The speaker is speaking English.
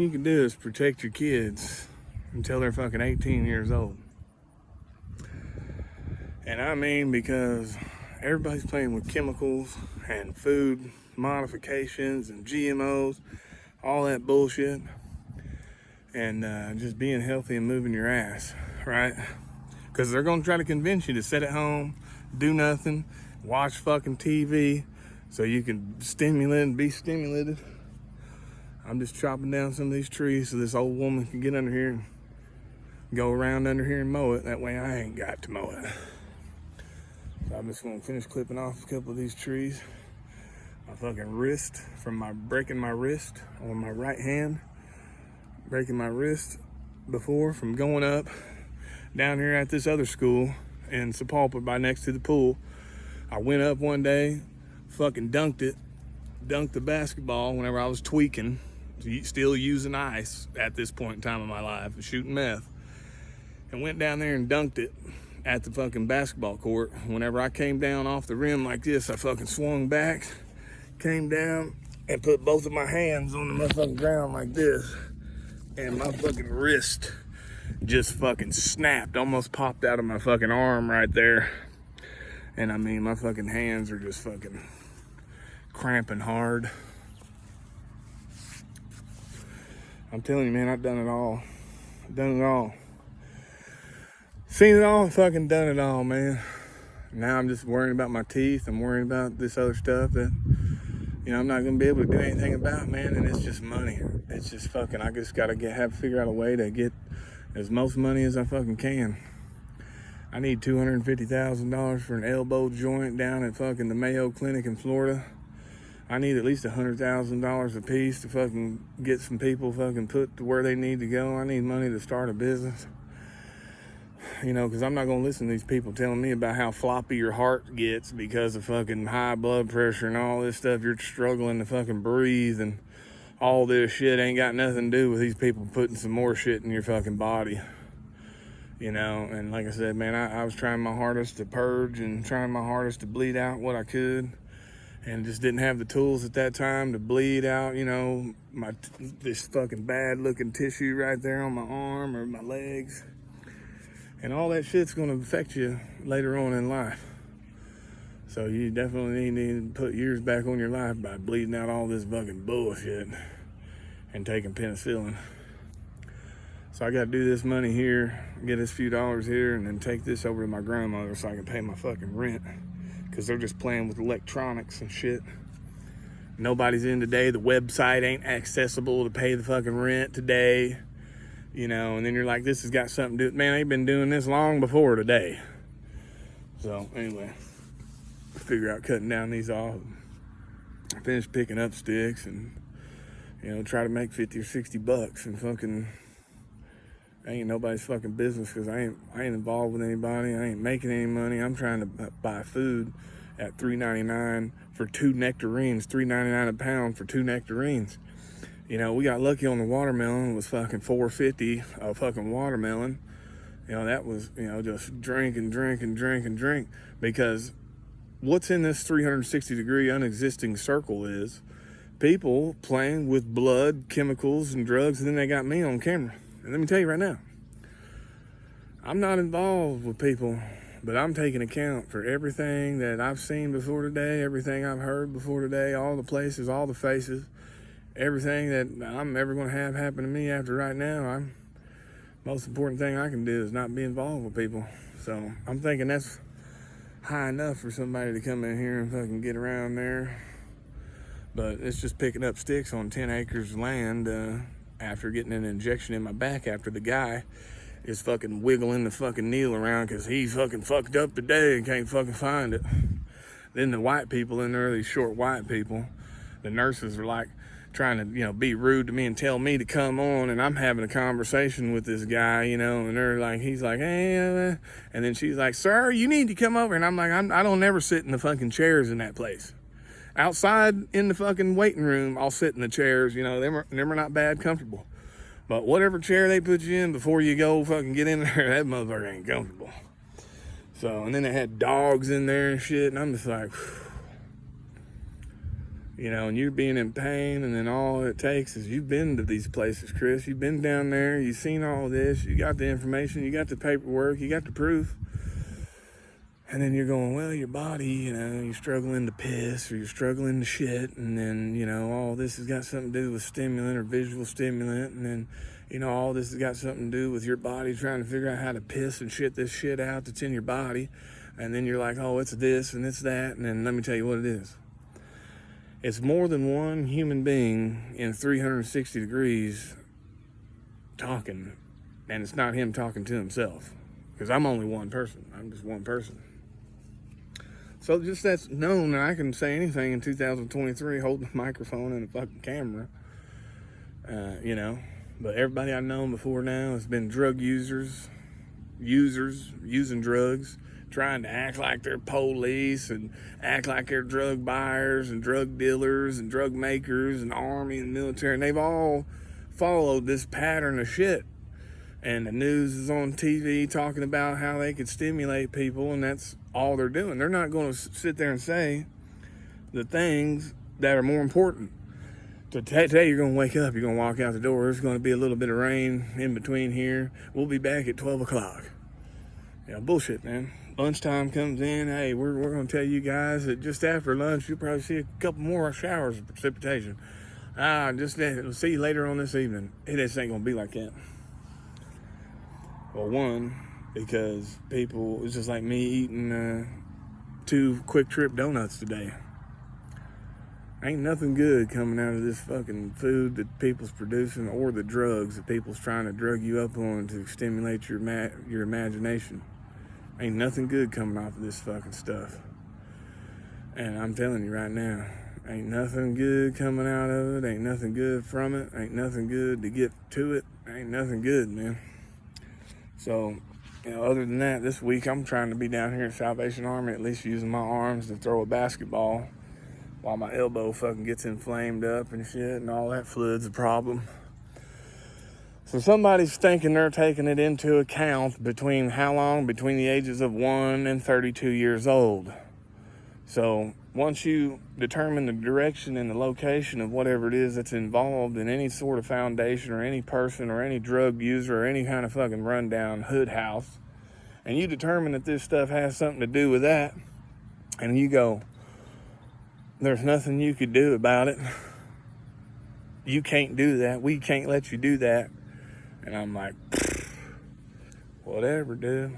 You can do is protect your kids until they're fucking 18 years old. And I mean, because everybody's playing with chemicals and food modifications and GMOs, all that bullshit, and just being healthy and moving your ass, right? Because they're gonna try to convince you to sit at home, do nothing, watch fucking TV, so you can stimulate and be stimulated. I'm just chopping down some of these trees so this old woman can get under here and go around under here and mow it. That way I ain't got to mow it. So I'm just gonna finish clipping off a couple of these trees. My fucking wrist from breaking my wrist on my right hand. Breaking my wrist before from going up down here at this other school in Sapulpa by next to the pool. I went up one day, fucking dunked the basketball whenever I was tweaking, still using ice at this point in time of my life, shooting meth, and went down there and dunked it at the fucking basketball court. Whenever I came down off the rim like this, I fucking swung back, came down, and put both of my hands on the motherfucking ground like this, and my fucking wrist just fucking snapped, almost popped out of my fucking arm right there. And I mean, my fucking hands are just fucking cramping hard. I'm telling you, man, I've done it all. I've done it all. Seen it all, fucking done it all, man. Now I'm just worrying about my teeth. I'm worrying about this other stuff that, you know, I'm not gonna be able to do anything about, man. And it's just money. It's just fucking, I just gotta figure out a way to get as most money as I fucking can. I need $250,000 for an elbow joint down at fucking the Mayo Clinic in Florida. I need at least $100,000 a piece to fucking get some people fucking put to where they need to go. I need money to start a business. You know, because I'm not going to listen to these people telling me about how floppy your heart gets because of fucking high blood pressure and all this stuff. You're struggling to fucking breathe and all this shit ain't got nothing to do with these people putting some more shit in your fucking body. You know, and like I said, man, I was trying my hardest to purge and trying my hardest to bleed out what I could, and just didn't have the tools at that time to bleed out, you know, this fucking bad looking tissue right there on my arm or my legs. And all that shit's gonna affect you later on in life. So you definitely need to put years back on your life by bleeding out all this fucking bullshit and taking penicillin. So I gotta do this money here, get this few dollars here, and then take this over to my grandmother so I can pay my fucking rent. Cause they're just playing with electronics and shit. Nobody's in today. The website ain't accessible to pay the fucking rent today. You know, and then you're like, this has got something to do with, man, they've been doing this long before today. So anyway, figure out cutting down these off. I finished picking up sticks and, you know, try to make 50 or 60 bucks and fucking, ain't nobody's fucking business because I ain't involved with anybody. I ain't making any money. I'm trying to buy food at $3.99 for 2 nectarines, $3.99 a pound for 2 nectarines. You know, we got lucky on the watermelon. It was fucking $4.50 a fucking watermelon. You know, that was, you know, just drink and drink and drink and drink. Because what's in this 360-degree unexisting circle is people playing with blood, chemicals, and drugs, and then they got me on camera. And let me tell you right now, I'm not involved with people, but I'm taking account for everything that I've seen before today, everything I've heard before today, all the places, all the faces. Everything that I'm ever going to have happen to me after right now, most important thing I can do is not be involved with people. So I'm thinking that's high enough for somebody to come in here and fucking get around there. But it's just picking up sticks on 10 acres of land after getting an injection in my back after the guy is fucking wiggling the fucking needle around because he fucking fucked up today and can't fucking find it. Then the white people in there, these short white people, the nurses were like, trying to, you know, be rude to me and tell me to come on, and I'm having a conversation with this guy, you know, and they're like, he's like, hey, and then she's like, sir, you need to come over, and I'm like, I don't ever sit in the fucking chairs in that place. Outside in the fucking waiting room, I'll sit in the chairs, you know, them are not bad comfortable, but whatever chair they put you in before you go fucking get in there, that motherfucker ain't comfortable. So, and then they had dogs in there and shit, and I'm just like, You know, and you're being in pain, and then all it takes is you've been to these places, Chris. You've been down there, you've seen all this, you got the information, you got the paperwork, you got the proof. And then you're going, well, your body, you know, you're struggling to piss or you're struggling to shit. And then, you know, all this has got something to do with stimulant or visual stimulant. And then, you know, all this has got something to do with your body trying to figure out how to piss and shit this shit out that's in your body. And then you're like, oh, it's this and it's that. And then let me tell you what it is. It's more than one human being in 360 degrees talking, and it's not him talking to himself, because I'm only one person. I'm just one person. So just that's known that I can say anything in 2023 holding a microphone and a fucking camera, you know. But everybody I've known before now has been drug users using drugs, trying to act like they're police and act like they're drug buyers and drug dealers and drug makers and army and military. And they've all followed this pattern of shit. And the news is on TV talking about how they could stimulate people, and that's all they're doing. They're not going to sit there and say the things that are more important. So today you're going to wake up, you're going to walk out the door, there's going to be a little bit of rain in between here. We'll be back at 12 o'clock. Yeah, bullshit, man. Lunchtime comes in, hey, we're going to tell you guys that just after lunch, you'll probably see a couple more showers of precipitation. We'll see you later on this evening. It just ain't going to be like that. Well, one, because people, it's just like me eating 2 Quick Trip donuts today. Ain't nothing good coming out of this fucking food that people's producing, or the drugs that people's trying to drug you up on to stimulate your imagination. Ain't nothing good coming off of this fucking stuff. And I'm telling you right now, ain't nothing good coming out of it. Ain't nothing good from it. Ain't nothing good to get to it. Ain't nothing good, man. So, you know, other than that, this week I'm trying to be down here at Salvation Army, at least using my arms to throw a basketball while my elbow fucking gets inflamed up and shit, and all that fluid's a problem. So somebody's thinking they're taking it into account between how long? Between the ages of 1 and 32 years old. So once you determine the direction and the location of whatever it is that's involved in any sort of foundation or any person or any drug user or any kind of fucking rundown hood house, and you determine that this stuff has something to do with that, and you go, there's nothing you could do about it. You can't do that. We can't let you do that. And I'm like, whatever, dude.